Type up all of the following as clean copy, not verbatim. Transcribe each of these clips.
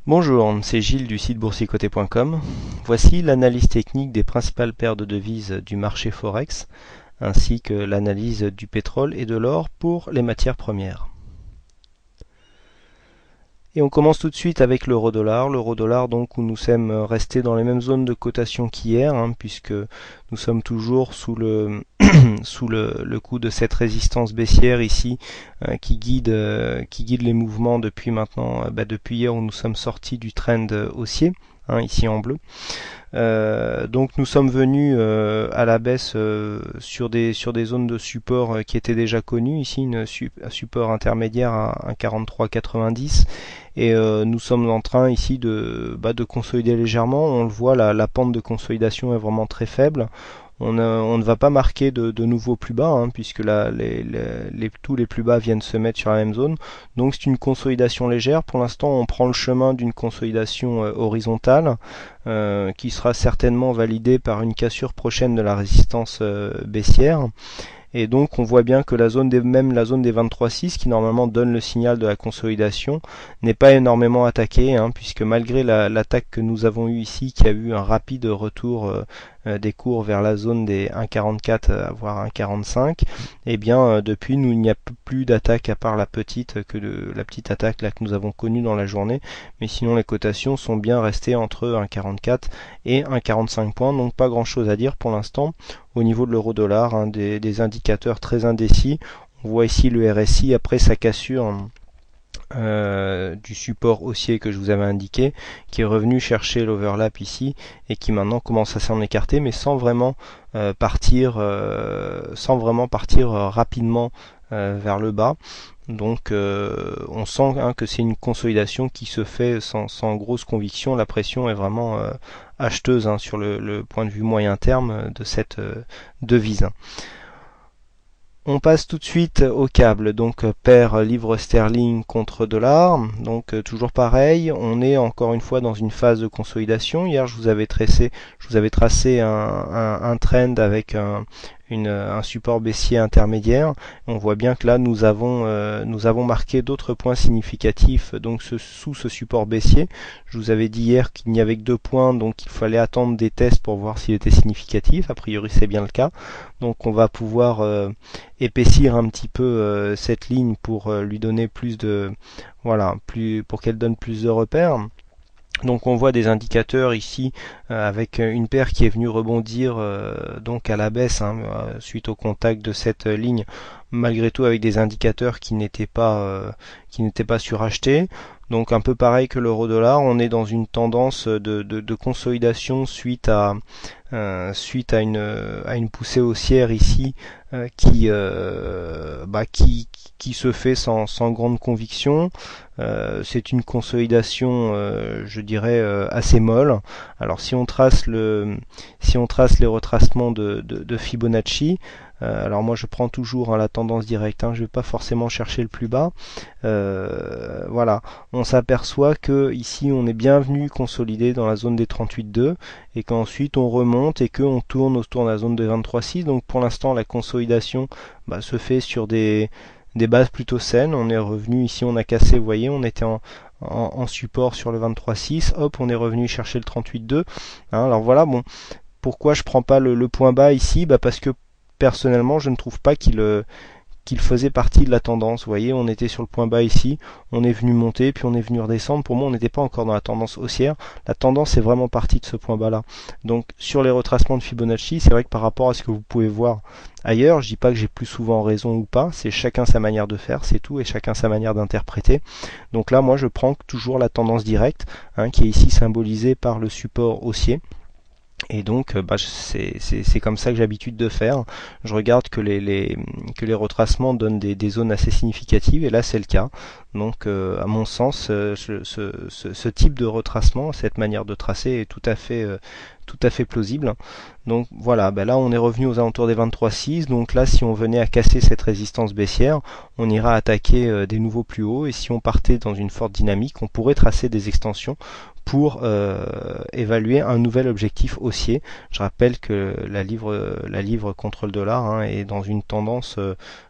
Bonjour, c'est Gilles du site boursicoté.com. Voici l'analyse technique des principales paires de devises du marché Forex, ainsi que l'analyse du pétrole et de l'or pour les matières premières. Et on commence tout de suite avec l'euro-dollar. L'euro-dollar, donc, où nous sommes restés dans les mêmes zones de cotation qu'hier, puisque nous sommes toujours sous le sous le coup de cette résistance baissière ici qui guide les mouvements depuis maintenant, depuis hier où nous sommes sortis du trend haussier, ici en bleu. Donc nous sommes venus à la baisse sur des zones de support qui étaient déjà connues. Ici un support intermédiaire à 1,4390 et nous sommes en train ici de consolider légèrement. On le voit, la pente de consolidation est vraiment très faible. On ne va pas marquer de nouveaux plus bas, puisque là, tous les plus bas viennent se mettre sur la même zone. Donc c'est une consolidation légère. Pour l'instant, on prend le chemin d'une consolidation horizontale qui sera certainement validée par une cassure prochaine de la résistance baissière. Et donc on voit bien que la zone des 23,6 qui normalement donne le signal de la consolidation n'est pas énormément attaquée, puisque malgré l'attaque que nous avons eue ici, qui a eu un rapide retour des cours vers la zone des 1,44 voire 1,45, et bien depuis il n'y a plus d'attaque à part la petite attaque là que nous avons connue dans la journée, mais sinon les cotations sont bien restées entre 1,44 et 1,45 points, donc pas grand chose à dire pour l'instant. Au niveau de l'euro-dollar, des indicateurs très indécis. On voit ici le RSI après sa cassure du support haussier que je vous avais indiqué, qui est revenu chercher l'overlap ici et qui maintenant commence à s'en écarter, mais sans vraiment partir rapidement vers le bas. Donc on sent que c'est une consolidation qui se fait sans grosse conviction. La pression est vraiment acheteuse sur le point de vue moyen terme de cette devise. On passe tout de suite au câble, donc paire livre sterling contre dollar. Donc toujours pareil, on est encore une fois dans une phase de consolidation. Hier je vous avais tracé un trend avec un support baissier intermédiaire. On voit bien que là nous avons marqué d'autres points significatifs donc sous ce support baissier. Je vous avais dit hier qu'il n'y avait que 2 points, donc il fallait attendre des tests pour voir s'il était significatif. A priori c'est bien le cas. Donc on va pouvoir épaissir un petit peu cette ligne pour lui donner pour qu'elle donne plus de repères. Donc on voit des indicateurs ici avec une paire qui est venue rebondir donc à la baisse suite au contact de cette ligne, malgré tout avec des indicateurs qui n'étaient pas surachetés. Donc un peu pareil que l'euro-dollar, on est dans une tendance de consolidation suite à une poussée haussière ici qui se fait sans grande conviction. C'est une consolidation je dirais assez molle. Alors si on trace les retracements de Fibonacci, alors moi je prends toujours la tendance directe, je ne vais pas forcément chercher le plus bas. Voilà, on s'aperçoit que ici on est bien venu consolider dans la zone des 38,2 et qu'ensuite on remonte et qu'on tourne autour de la zone de 23,6. Donc pour l'instant la consolidation se fait sur des bases plutôt saines. On est revenu ici, on a cassé, vous voyez, on était en support sur le 23,6, hop, on est revenu chercher le 38,2. Alors voilà, bon, pourquoi je prends pas le point bas ici? Parce que personnellement, je ne trouve pas qu'il faisait partie de la tendance. Vous voyez, on était sur le point bas ici, on est venu monter, puis on est venu redescendre. Pour moi, on n'était pas encore dans la tendance haussière. La tendance est vraiment partie de ce point bas là. Donc sur les retracements de Fibonacci, c'est vrai que par rapport à ce que vous pouvez voir ailleurs, je dis pas que j'ai plus souvent raison ou pas, c'est chacun sa manière de faire, c'est tout, et chacun sa manière d'interpréter. Donc là, moi je prends toujours la tendance directe, qui est ici symbolisée par le support haussier. Et donc c'est comme ça que j'ai l'habitude de faire. Je regarde que les retracements donnent des zones assez significatives, et là c'est le cas. Donc à mon sens ce type de retracement, cette manière de tracer est tout à fait plausible. Donc voilà, là on est revenu aux alentours des 23,6. Donc là si on venait à casser cette résistance baissière, on ira attaquer des nouveaux plus hauts, et si on partait dans une forte dynamique, on pourrait tracer des extensions pour évaluer un nouvel objectif haussier. Je rappelle que la livre contre le dollar est dans une tendance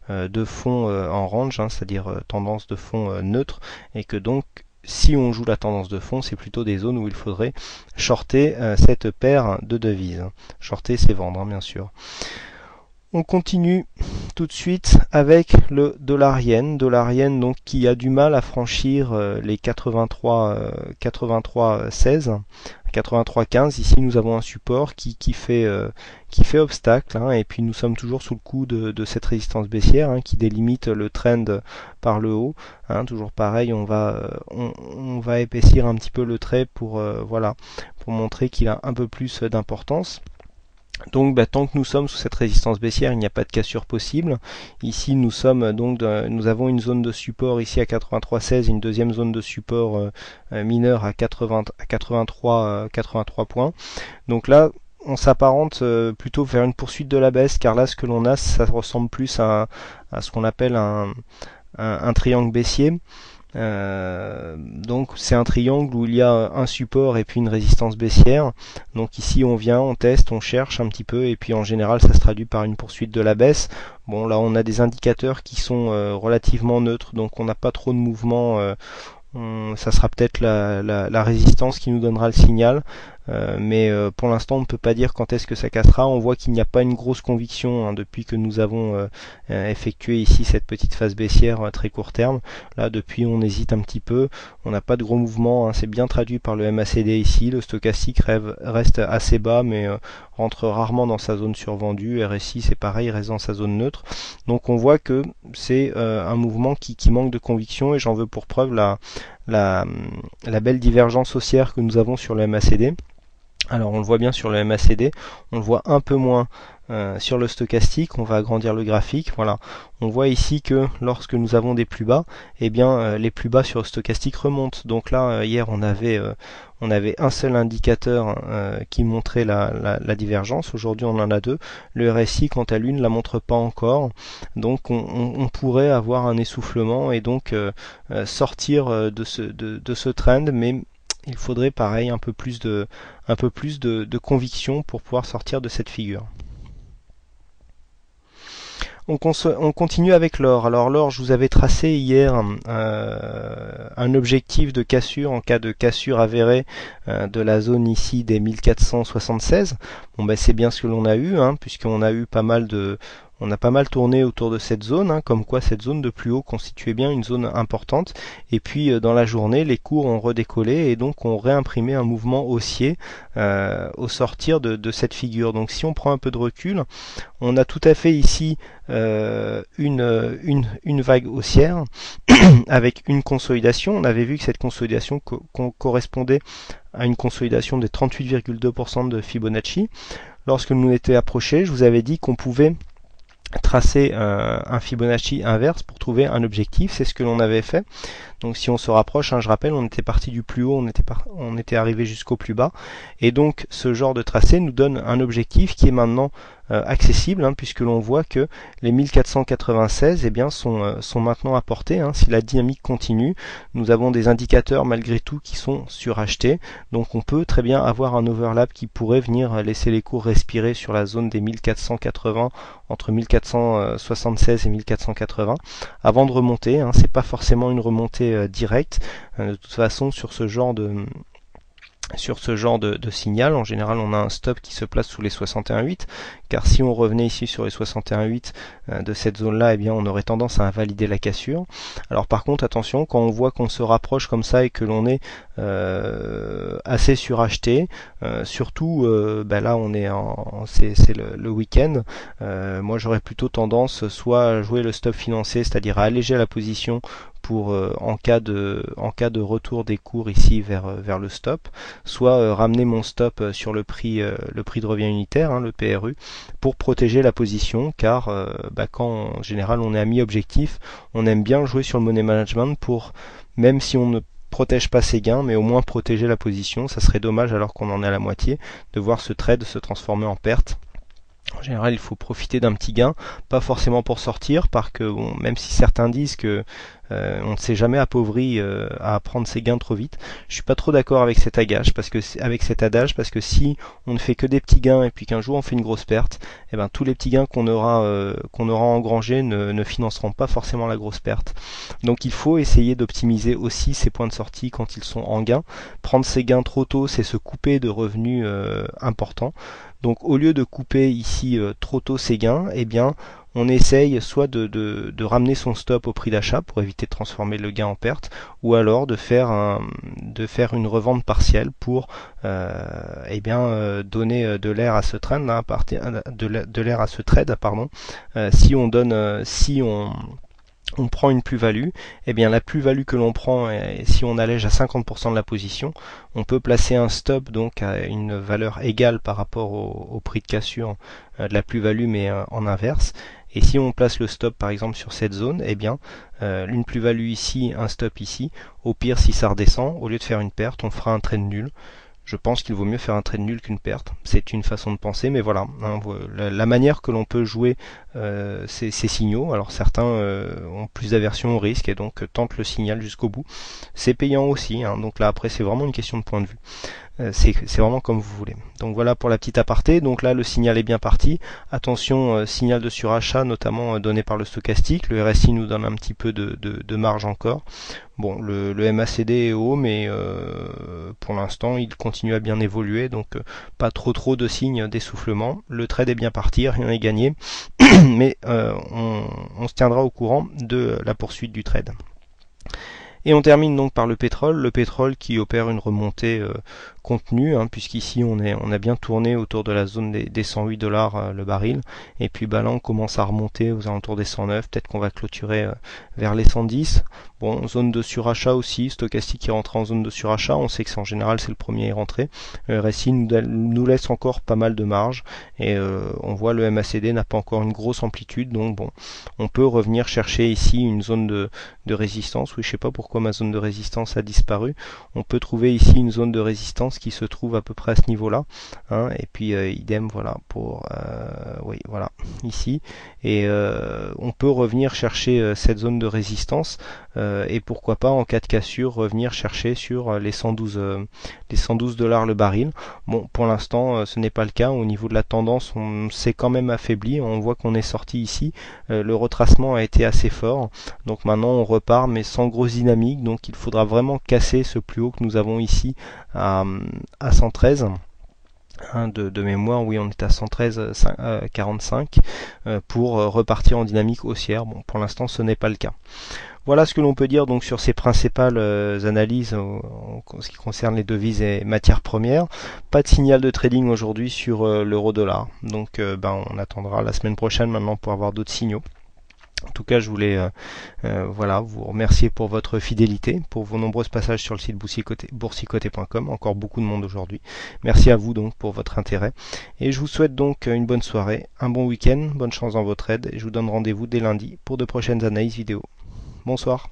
de fond en range, c'est-à-dire tendance de fond neutre, et que donc si on joue la tendance de fond, c'est plutôt des zones où il faudrait shorter cette paire de devises. Shorter, c'est vendre, bien sûr. On continue tout de suite avec le dollar-yen. Dollar-yen donc qui a du mal à franchir les 83,16. 83,15. Ici nous avons un support qui fait obstacle, hein, et puis nous sommes toujours sous le coup de cette résistance baissière, hein, qui délimite le trend par le haut, hein. Toujours pareil, on va épaissir un petit peu le trait pour montrer qu'il a un peu plus d'importance. Donc tant que nous sommes sous cette résistance baissière, il n'y a pas de cassure possible. Ici nous sommes nous avons une zone de support ici à 83,16 et une deuxième zone de support mineur à 83 points. Donc là on s'apparente plutôt vers une poursuite de la baisse, car là ce que l'on a, ça ressemble plus à ce qu'on appelle un triangle baissier. Donc c'est un triangle où il y a un support et puis une résistance baissière. Donc ici on vient, on teste, on cherche un petit peu, et puis en général ça se traduit par une poursuite de la baisse. Bon, là on a des indicateurs qui sont relativement neutres, donc on n'a pas trop de mouvement. Ça sera peut-être la résistance qui nous donnera le signal, mais pour l'instant on ne peut pas dire quand est-ce que ça cassera. On voit qu'il n'y a pas une grosse conviction, hein, depuis que nous avons effectué ici cette petite phase baissière très court terme. Là depuis on hésite un petit peu, on n'a pas de gros mouvement, hein. C'est bien traduit par le MACD ici. Le stochastique reste assez bas, mais rentre rarement dans sa zone survendue. RSI c'est pareil, reste dans sa zone neutre. Donc on voit que c'est un mouvement qui manque de conviction, et j'en veux pour preuve la belle divergence haussière que nous avons sur le MACD. Alors on le voit bien sur le MACD, on le voit un peu moins sur le stochastique. On va agrandir le graphique. Voilà, on voit ici que lorsque nous avons des plus bas, eh bien les plus bas sur le stochastique remontent. Donc là hier on avait un seul indicateur qui montrait la divergence. Aujourd'hui on en a deux. Le RSI quant à lui ne la montre pas encore, donc on pourrait avoir un essoufflement et donc sortir de ce trend, mais il faudrait pareil un peu plus de conviction pour pouvoir sortir de cette figure. On continue avec l'or. Alors l'or, je vous avais tracé hier un objectif de cassure en cas de cassure avérée de la zone ici des 1476. Bon c'est bien ce que l'on a eu, hein, puisqu'on a eu on a pas mal tourné autour de cette zone, hein, comme quoi cette zone de plus haut constituait bien une zone importante. Et puis dans la journée, les cours ont redécollé et donc ont réimprimé un mouvement haussier au sortir de cette figure. Donc si on prend un peu de recul, on a tout à fait ici une vague haussière avec une consolidation. On avait vu que cette consolidation correspondait à une consolidation des 38,2% de Fibonacci. Lorsque nous étions approchés, je vous avais dit qu'on pouvait tracer un Fibonacci inverse pour trouver un objectif. C'est ce que l'on avait fait. Donc si on se rapproche, hein, je rappelle, on était parti du plus haut, on était arrivé jusqu'au plus bas, et donc ce genre de tracé nous donne un objectif qui est maintenant accessible, hein, puisque l'on voit que les 1496 sont maintenant à portée, hein. Si la dynamique continue, nous avons des indicateurs malgré tout qui sont surachetés, donc on peut très bien avoir un overlap qui pourrait venir laisser les cours respirer sur la zone des 1480, entre 1476 et 1480, avant de remonter, hein. C'est pas forcément une remontée directe, de toute façon sur ce genre de signal, en général on a un stop qui se place sous les 61,8, car si on revenait ici sur les 61,8 de cette zone là, eh bien on aurait tendance à invalider la cassure. Alors par contre attention, quand on voit qu'on se rapproche comme ça et que l'on est assez suracheté, surtout là on est c'est le week-end, moi j'aurais plutôt tendance soit à jouer le stop financier, c'est-à-dire à alléger la position pour en cas de retour des cours ici vers le stop, soit ramener mon stop sur le prix de revient unitaire, hein, le PRU, pour protéger la position, car quand en général on est à mi-objectif, on aime bien jouer sur le money management pour, même si on ne protège pas ses gains, mais au moins protéger la position. Ça serait dommage, alors qu'on en est à la moitié, de voir ce trade se transformer en perte. En général, il faut profiter d'un petit gain, pas forcément pour sortir, parce que même si certains disent que On ne s'est jamais appauvri à prendre ses gains trop vite. Je suis pas trop d'accord avec cet adage parce que si on ne fait que des petits gains et puis qu'un jour on fait une grosse perte, eh ben tous les petits gains qu'on aura engrangés ne financeront pas forcément la grosse perte. Donc il faut essayer d'optimiser aussi ses points de sortie quand ils sont en gain. Prendre ses gains trop tôt, c'est se couper de revenus importants. Donc au lieu de couper ici trop tôt ses gains, eh bien on essaye soit de ramener son stop au prix d'achat pour éviter de transformer le gain en perte, ou alors de faire une revente partielle pour donner de l'air à ce trend, de l'air à ce trade, pardon. Si on prend une plus-value, eh bien la plus-value que l'on prend, si on allège à 50% de la position, on peut placer un stop donc à une valeur égale par rapport au prix de cassure de la plus-value, mais en inverse. Et si on place le stop par exemple sur cette zone, eh bien une plus-value ici, un stop ici. Au pire, si ça redescend, au lieu de faire une perte, on fera un trade nul. Je pense qu'il vaut mieux faire un trade nul qu'une perte. C'est une façon de penser, mais voilà, hein, la manière que l'on peut jouer ces signaux. Alors certains ont plus d'aversion au risque et donc tentent le signal jusqu'au bout. C'est payant aussi, hein, donc là après c'est vraiment une question de point de vue. C'est vraiment comme vous voulez. Donc voilà pour la petite aparté. Donc là le signal est bien parti. Attention, signal de surachat notamment donné par le stochastique. Le RSI nous donne un petit peu de marge encore. Bon, le MACD est haut, mais pour l'instant il continue à bien évoluer, donc pas trop de signes d'essoufflement. Le trade est bien parti, rien n'est gagné, mais on se tiendra au courant de la poursuite du trade. Et on termine donc par le pétrole qui opère une remontée contenue, hein, puisqu'ici on a bien tourné autour de la zone des 108 dollars le baril, et puis là on commence à remonter aux alentours des 109, peut-être qu'on va clôturer vers les 110. Bon, zone de surachat aussi, stochastique qui rentre en zone de surachat, on sait que en général c'est le premier à y rentrer. Le RSI nous laisse encore pas mal de marge, et on voit le MACD n'a pas encore une grosse amplitude, donc bon, on peut revenir chercher ici une zone de résistance. Oui, je sais pas pourquoi ma zone de résistance a disparu. On peut trouver ici une zone de résistance qui se trouve à peu près à ce niveau-là, hein, et puis idem, voilà, pour oui, voilà, ici, et on peut revenir chercher cette zone de résistance, et pourquoi pas en cas de cassure revenir chercher sur les 112 dollars le baril. Bon, pour l'instant ce n'est pas le cas. Au niveau de la tendance, on s'est quand même affaibli, on voit qu'on est sorti ici, le retracement a été assez fort, donc maintenant on repart mais sans grosse dynamique, donc il faudra vraiment casser ce plus haut que nous avons ici à 113. De mémoire, oui, on est à 113,45 pour repartir en dynamique haussière. Bon, pour l'instant ce n'est pas le cas. Voilà ce que l'on peut dire donc sur ces principales analyses en ce qui concerne les devises et matières premières. Pas de signal de trading aujourd'hui sur l'euro-dollar. Donc on attendra la semaine prochaine maintenant pour avoir d'autres signaux. En tout cas, je voulais vous remercier pour votre fidélité, pour vos nombreux passages sur le site boursicoté.com. Encore beaucoup de monde aujourd'hui. Merci à vous donc pour votre intérêt. Et je vous souhaite donc une bonne soirée, un bon week-end, bonne chance dans vos trades. Et je vous donne rendez-vous dès lundi pour de prochaines analyses vidéo. Bonsoir.